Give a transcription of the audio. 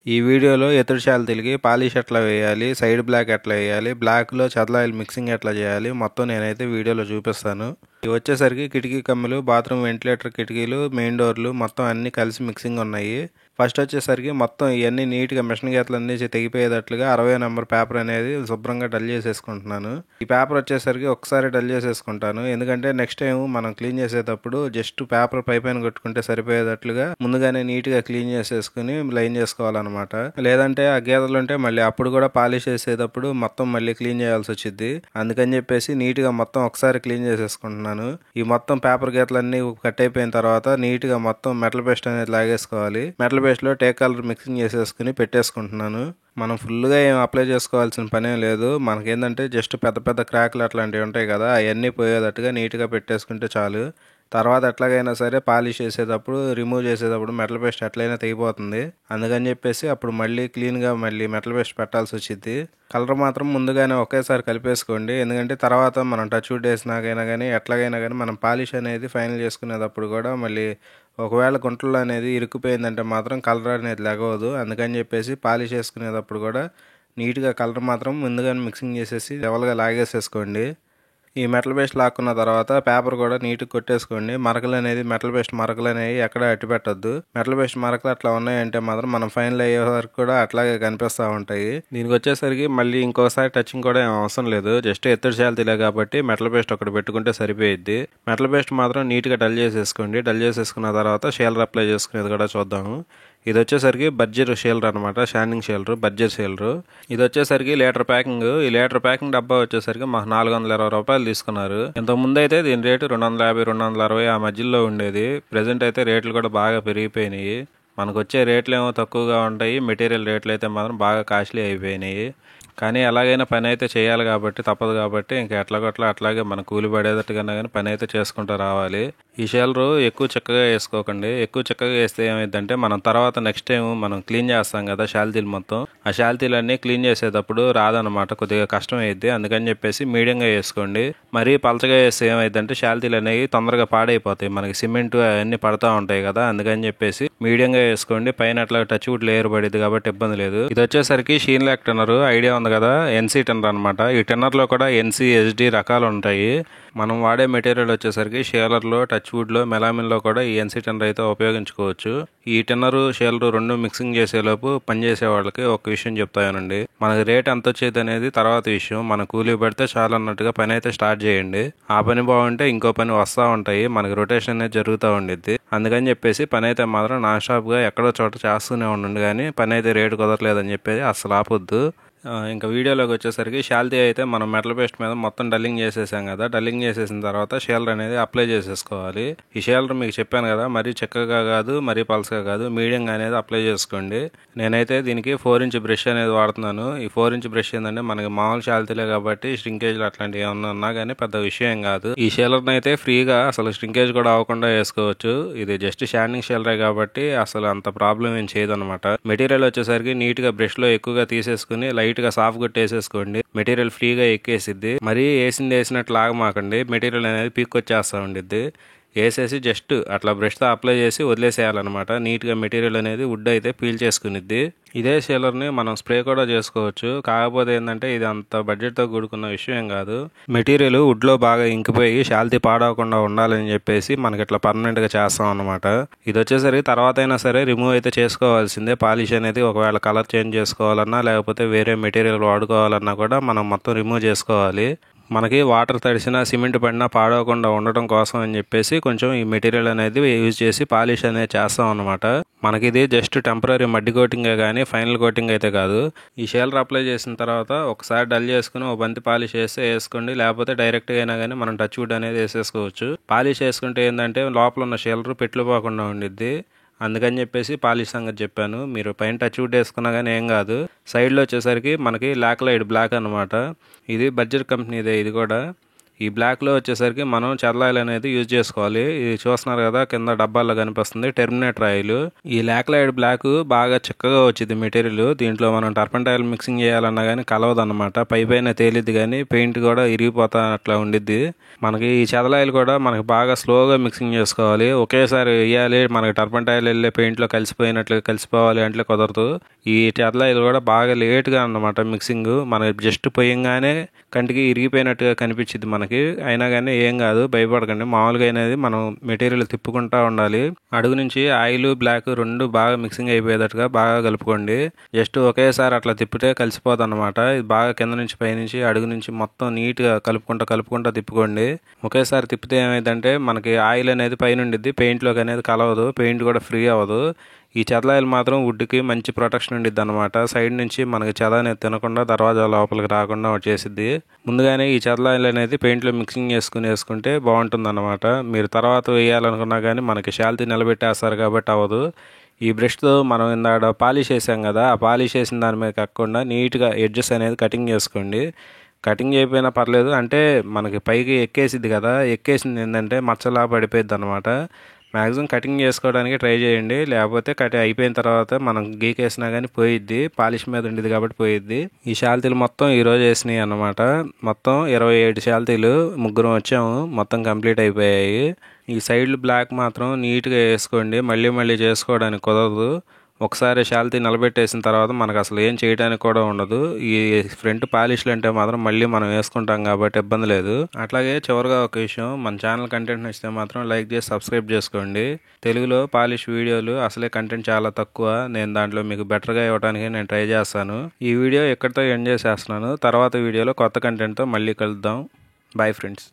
ఈ వీడియోలో ఎదురు శాలతీలకి పాలిష్ ఎట్లా వేయాలి, సైడ్ బ్లాక్ ఎట్లా వేయాలి, బ్లాక్లో చదలాయిల్ మిక్సింగ్ ఎట్లా చేయాలి మొత్తం నేనైతే వీడియోలో చూపిస్తాను. ఇవి వచ్చేసరికి కిటికీ కమ్ములు, బాత్రూమ్ వెంటిలేటర్ కిటికీలు, మెయిన్ డోర్లు మొత్తం అన్నీ కలిసి మిక్సింగ్ ఉన్నాయి. ఫస్ట్ వచ్చేసరికి మొత్తం ఇవన్నీ నీట్గా మిషన్ గీతలు అన్నీ తెగిపోయేటట్లుగా 60 నెంబర్ పేపర్ అనేది శుభ్రంగా డల్ చేసేసుకుంటున్నాను. ఈ పేపర్ వచ్చేసరికి ఒకసారి డల్ చేసేసుకుంటాను, ఎందుకంటే నెక్స్ట్ టైం మనం క్లీన్ చేసేటప్పుడు జస్ట్ పేపర్ పైపైన కొట్టుకుంటే సరిపోయేటట్లుగా ముందుగానే నీట్గా క్లీన్ చేసేసుకుని లైన్ చేసుకోవాలన్నమాట. లేదంటే ఆ గీతలు ఉంటే మళ్ళీ అప్పుడు కూడా పాలిష్ చేసేటప్పుడు మొత్తం మళ్ళీ క్లీన్ చేయాల్సి వచ్చింది. అందుకని చెప్పేసి నీట్గా మొత్తం ఒకసారి క్లీన్ చేసేసుకుంటున్నాను. ఈ మొత్తం పేపర్ గీతలన్నీ కట్ అయిపోయిన తర్వాత నీట్గా మొత్తం మెటల్ పేస్ట్ అనేది లాగేసుకోవాలి. మెటల్ పేస్ట్లో టేక్ కలర్ మిక్సింగ్ చేసేసుకుని పెట్టేసుకుంటున్నాను. మనం ఫుల్గా ఏం అప్లై చేసుకోవాల్సిన పనేం లేదు. మనకేంటంటే జస్ట్ పెద్ద పెద్ద క్రాక్లు అట్లాంటివి ఉంటాయి కదా, అవన్నీ పోయేటట్టుగా నీట్గా పెట్టేసుకుంటే చాలు. తర్వాత ఎట్లాగైనా సరే పాలిష్ చేసేటప్పుడు రిమూవ్ చేసేటప్పుడు మెటల్ పేస్ట్ ఎట్లయినా తెగిపోతుంది. అందుకని చెప్పేసి అప్పుడు మళ్ళీ క్లీన్గా మళ్ళీ మెటల్ పేస్ట్ పెట్టాల్సి వచ్చింది. కలర్ మాత్రం ముందుగానే ఒకేసారి కలిపేసుకోండి, ఎందుకంటే తర్వాత మనం టచ్ వుడ్ వేసినాకైనా కానీ ఎట్లాగైనా కానీ మనం పాలిష్ అనేది ఫైనల్ చేసుకునేటప్పుడు కూడా మళ్ళీ ఒకవేళ గుంటల్లో అనేది ఇరుక్కుపోయిందంటే మాత్రం కలర్ అనేది లెగవదు. అందుకని చెప్పేసి పాలిష్ చేసుకునేటప్పుడు కూడా నీట్గా కలర్ మాత్రం ముందుగానే మిక్సింగ్ చేసేసి లెవెల్గా లాగేసేసుకోండి. ఈ మెటల్ పేస్ట్ లాక్కున్న తర్వాత పేపర్ కూడా నీట్గా కొట్టేసుకోండి. మరకలు అనేది మెటల్ పేస్ట్ మరకలు అనేవి ఎక్కడ అట్టి పెట్టద్దు. మెటల్ పేస్ట్ మరకలు అట్లా ఉన్నాయంటే మాత్రం మనం ఫైనల్ అయ్యే వరకు కూడా అట్లాగే కనిపిస్తూ ఉంటాయి. దీనికి వచ్చేసరికి మళ్ళీ ఇంకోసారి టచింగ్ కూడా ఏం అవసరం లేదు, జస్ట్ ఎత్తడి శాలతీలే కాబట్టి మెటల్ పేస్ట్ ఒకటి పెట్టుకుంటే సరిపోయిద్ది. మెటల్ పేస్ట్ మాత్రం నీట్గా డల్ చేసేసుకోండి. డల్ చేసేసుకున్న తర్వాత షేలర్ అప్లై చేసుకునేది కూడా చూద్దాము. ఇది వచ్చేసరికి బర్జర్ షేలర్ అనమాట, షాండింగ్ షేలర్, బర్జర్ షేలర్. ఇది వచ్చేసరికి లీటర్ ప్యాకింగ్. ఈ లీటర్ ప్యాకింగ్ డబ్బా వచ్చేసరికి మాకు 420 రూపాయలు తీసుకున్నారు. ఇంతకు ముందు అయితే దీని రేటు 250, 260 ఆ మధ్యలో ఉండేది. ప్రెజెంట్ అయితే రేట్లు కూడా బాగా పెరిగిపోయినాయి. మనకు వచ్చే రేట్లు ఏమో తక్కువగా ఉంటాయి, మెటీరియల్ రేట్లు అయితే మాత్రం బాగా కాస్ట్లీ అయిపోయినాయి. కానీ ఎలాగైనా పని అయితే చేయాలి కాబట్టి తప్పదు కాబట్టి ఇంకా ఎట్లాగొట్లా అట్లాగే మన కూలి పడేటట్టుగా కానీ పని అయితే చేసుకుంటూ రావాలి. ఈ షేలరు ఎక్కువ చిక్కగా వేసుకోకండి. ఎక్కువ చిక్కగా వేస్తే ఏమైందంటే మనం తర్వాత నెక్స్ట్ టైం మనం క్లీన్ చేస్తాం కదా శాలతీలు మొత్తం, ఆ శాలతీలన్నీ క్లీన్ చేసేటప్పుడు రాదనమాట, కొద్దిగా కష్టం అయ్యిద్ది. అందుకని చెప్పేసి మీడియంగా వేసుకోండి. మరీ పలచగా వేస్తే ఏమైందంటే శాలతీలు అనేవి తొందరగా పాడైపోతాయి, మనకి సిమెంట్ అవన్నీ పడతా ఉంటాయి కదా. అందుకని చెప్పేసి మీడియంగా వేసుకోండి. పైన అట్లా టచ్ వుడ్ లేయర్ పడిద్ది కాబట్టి ఇబ్బంది లేదు. ఇది వచ్చేసరికి షీన్ లాక్ టన్నర్ ఐడియా ఉంది కదా, ఎన్సీ టన్నర్ అనమాట. ఈ టన్నర్లో కూడా ఎన్సీ, ఎస్డి రకాలు ఉంటాయి. మనం వాడే మెటీరియల్ వచ్చేసరికి షేలర్లో, టచ్ వుడ్లో, మెలామిన్లో కూడా ఈ ఎన్సీ టన్నర్ అయితే ఉపయోగించుకోవచ్చు. ఈ టన్నరు షేలరు రెండు మిక్సింగ్ చేసేలోపు పనిచేసే వాళ్ళకి ఒక విషయం చెప్తానండి, మనకి రేట్ ఎంత వచ్చేది అనేది తర్వాత విషయం. మన కూలీ పెడితే చాలా అన్నట్టుగా పని అయితే స్టార్ట్ చేయండి. ఆ పని బాగుంటే ఇంకో పని వస్తూ ఉంటాయి, మనకి రొటేషన్ అనేది జరుగుతూ ఉండిద్ది. అందుకని చెప్పేసి పని అయితే మాత్రం నాన్ స్టాప్గా ఎక్కడో చోట చేస్తూనే ఉండండి, కానీ పని అయితే రేటు కుదరలేదని చెప్పేసి అసలు ఆపొద్దు. ఇంకా వీడియోలోకి వచ్చేసరికి శాలతీ అయితే మనం మెటల్ పేస్ట్ మీద మొత్తం డల్లింగ్ చేసేసాం కదా. డల్లింగ్ చేసేసిన తర్వాత షేలర్ అనేది అప్లై చేసేసుకోవాలి. ఈ షేలర్ మీకు చెప్పాను కదా, మరీ చిక్కగా కాదు మరీ పల్సగా కాదు, మీడియంగా అనేది అప్లై చేసుకోండి. నేనైతే దీనికి 4 ఇంచ్ బ్రష్ అనేది వాడుతున్నాను. ఈ 4 ఇంచ్ బ్రష్ ఏంటంటే మనకి మామూలు శాలతీలే కాబట్టి ష్రింకేజ్లు అట్లాంటివి ఏమన్నా ఉన్నా కానీ పెద్ద విషయం కాదు. ఈ షేలర్ని అయితే ఫ్రీగా అసలు ష్రింకేజ్ కూడా అవ్వకుండా వేసుకోవచ్చు. ఇది జస్ట్ షాండింగ్ షేలరే కాబట్టి అసలు అంత ప్రాబ్లం ఏం చేయదు అనమాట. మెటీరియల్ వచ్చేసరికి నీట్గా బ్రష్లో ఎక్కువగా తీసేసుకుని లైట్గా సాఫ్ కొట్టేసేసుకోండి. మెటీరియల్ ఫ్రీగా ఎక్కేసిద్ది. మరీ వేసినట్లు లాగమాకండి, మెటీరియల్ అనేది పీక్కొచ్చేస్తూ ఉండిద్ది. వేసేసి జస్ట్ అట్లా బ్రష్తో అప్లై చేసి వదిలేసేయాలన్నమాట. నీట్గా మెటీరియల్ అనేది వుడ్ అయితే పీల్ చేసుకునిద్ది. ఇదే షేలర్ని మనం స్ప్రే కూడా చేసుకోవచ్చు. కాకపోతే ఏంటంటే ఇది అంత బడ్జెట్తో కూడుకున్న విషయం కాదు. మెటీరియల్ వుడ్లో బాగా ఇంకిపోయి శాలతీ పాడవకుండా ఉండాలని చెప్పేసి మనకి ఇట్లా పర్మనెంట్గా చేస్తాం అనమాట. ఇది వచ్చేసరికి తర్వాత అయినా సరే రిమూవ్ అయితే చేసుకోవాల్సిందే. పాలిష్ అనేది ఒకవేళ కలర్ చేంజ్ చేసుకోవాలన్నా లేకపోతే వేరే మెటీరియల్ వాడుకోవాలన్నా కూడా మనం మొత్తం రిమూవ్ చేసుకోవాలి. మనకి వాటర్ తడిసినా సిమెంట్ పడినా పాడవకుండా ఉండటం కోసం అని చెప్పేసి కొంచెం ఈ మెటీరియల్ అనేది యూజ్ చేసి పాలిష్ అనేది చేస్తాం అనమాట. మనకి ఇది జస్ట్ టెంపరీ మడ్డి కోటింగే కానీ ఫైనల్ కోటింగ్ అయితే కాదు. ఈ షేలర్ అప్లై చేసిన తర్వాత ఒకసారి డల్ చేసుకుని ఒక బంతి పాలిష్ వేస్తే వేసుకోండి, లేకపోతే డైరెక్ట్గా అయినా కానీ మనం టచ్ వుడ్ అనేది వేసేసుకోవచ్చు. పాలిష్ వేసుకుంటే ఏంటంటే లోపల ఉన్న షేలర్ పెట్లు పోకుండా ఉండిద్ది. అందుకని చెప్పేసి పాలిష్ సంగతి చెప్పాను. మీరు పైన టచ్ వుడ్ వేసుకున్నా కానీ ఏం కాదు. సైడ్లో వచ్చేసరికి మనకి లాక్లైడ్ బ్లాక్ అనమాట. ఇది బర్జర్ కంపెనీదే. ఇది కూడా ఈ బ్లాక్లో వచ్చేసరికి మనం చర్ల ఆయిల్ అనేది యూజ్ చేసుకోవాలి. ఇది చూస్తున్నారు కదా, కింద డబ్బాల్లో కనిపిస్తుంది టెర్మినేటర్ ఆయిల్. ఈ లాక్లైడ్ బ్లాక్ బాగా చిక్కగా వచ్చింది మెటీరియల్. దీంట్లో మనం టర్పంటైల్ మిక్సింగ్ చేయాలన్నా కానీ కలవదన్నమాట. పైన తేలిద్ది కానీ పెయింట్ కూడా ఇరిగిపోతా అట్లా ఉండిద్ది. మనకి ఈ చదల ఆయిల్ కూడా మనకి బాగా స్లోగా మిక్సింగ్ చేసుకోవాలి. ఒకేసారి వేయాలి మనకి టర్పంటైల్ వెళ్ళే పెయింట్లో కలిసిపోయినట్లుగా కలిసిపోవాలి అంటే కుదరదు. ఈ చదల ఆయిల్ కూడా బాగా లేట్గా అన్నమాట మిక్సింగ్. మనకి జస్ట్ పోయంగానే కంటికి ఇరిగిపోయినట్టుగా కనిపించింది మనకి. అయినా కానీ ఏం కాదు, భయపడకండి. మామూలుగా అనేది మనం మెటీరియల్ తిప్పుకుంటూ ఉండాలి. అడుగు నుంచి ఆయిల్ బ్లాక్ రెండు బాగా మిక్సింగ్ అయిపోయేటట్టుగా బాగా కలుపుకోండి. జస్ట్ ఒకేసారి అట్లా తిప్పితే కలిసిపోతుంది అనమాట. ఇది బాగా కింద నుంచి పైనుంచి అడుగు నుంచి మొత్తం నీట్గా కలుపుకుంటూ తిప్పుకోండి. ఒకేసారి తిప్పితే ఏమైందంటే మనకి ఆయిల్ అనేది పైన ఉండిద్ది, పెయింట్లోకి అనేది కలవదు, పెయింట్ కూడా ఫ్రీ అవ్వదు. ఈ చెదల ఆయిల్ మాత్రం వుడ్కి మంచి ప్రొటెక్షన్ ఉండిద్ది అనమాట. సైడ్ నుంచి మనకి చెద అనేది తినకుండా దర్వాజా లోపలికి రాకుండా వచ్చేసిద్ది. ముందుగానే ఈ చెదల ఆయిల్ అనేది పెయింట్లో మిక్సింగ్ వేసుకుంటే బాగుంటుంది అనమాట. మీరు తర్వాత వేయాలనుకున్నా కానీ మనకి శాల్తీ నిలబెట్టేస్తారు కాబట్టి అవ్వదు. ఈ బ్రష్తో మనం ఇందాక పాలిష్ వేసాం కదా, ఆ పాలిష్ వేసిన దాని మీద కాకుండా నీట్గా ఎడ్జెస్ అనేది కటింగ్ చేసుకోండి. కటింగ్ చేయకపోయినా పర్లేదు, అంటే మనకి పైకి ఎక్కేసిద్ది కదా, ఎక్కేసింది ఏంటంటే మచ్చలా పడిపోయిద్ది అనమాట. మ్యాక్సిమం కటింగ్ చేసుకోవడానికి ట్రై చేయండి. లేకపోతే అయిపోయిన తర్వాత మనం గీకేసినా కానీ పోయిద్ది, పాలిష్ మీద ఉండేది కాబట్టి పోయిద్ది. ఈ శాల్తీలు మొత్తం ఈరోజు వేసినాయి అన్నమాట. మొత్తం 27 శాల్తీలు, ముగ్గురం వచ్చాము, మొత్తం కంప్లీట్ అయిపోయాయి. ఈ సైడ్లు బ్లాక్ మాత్రం నీట్గా వేసుకోండి, మళ్ళీ చేసుకోవడానికి కుదరదు. ఒకసారి శాల్తీ నిలబెట్టేసిన తర్వాత మనకు అసలు ఏం చేయడానికి కూడా ఉండదు. ఈ ఫ్రంట్ పాలిష్లు అంటే మాత్రం మళ్ళీ మనం వేసుకుంటాం కాబట్టి ఇబ్బంది లేదు. అట్లాగే చివరిగా ఒక విషయం, మన ఛానల్ కంటెంట్ నచ్చితే మాత్రం లైక్ చేసి సబ్స్క్రైబ్ చేసుకోండి. తెలుగులో పాలిష్ వీడియోలు అసలే కంటెంట్ చాలా తక్కువ, నేను దాంట్లో మీకు బెటర్గా ఇవ్వడానికి నేను ట్రై చేస్తాను. ఈ వీడియో ఎక్కడితో ఎండ్ చేసేస్తున్నాను. తర్వాత వీడియోలో కొత్త కంటెంట్తో మళ్ళీ కలుద్దాం. Bye friends.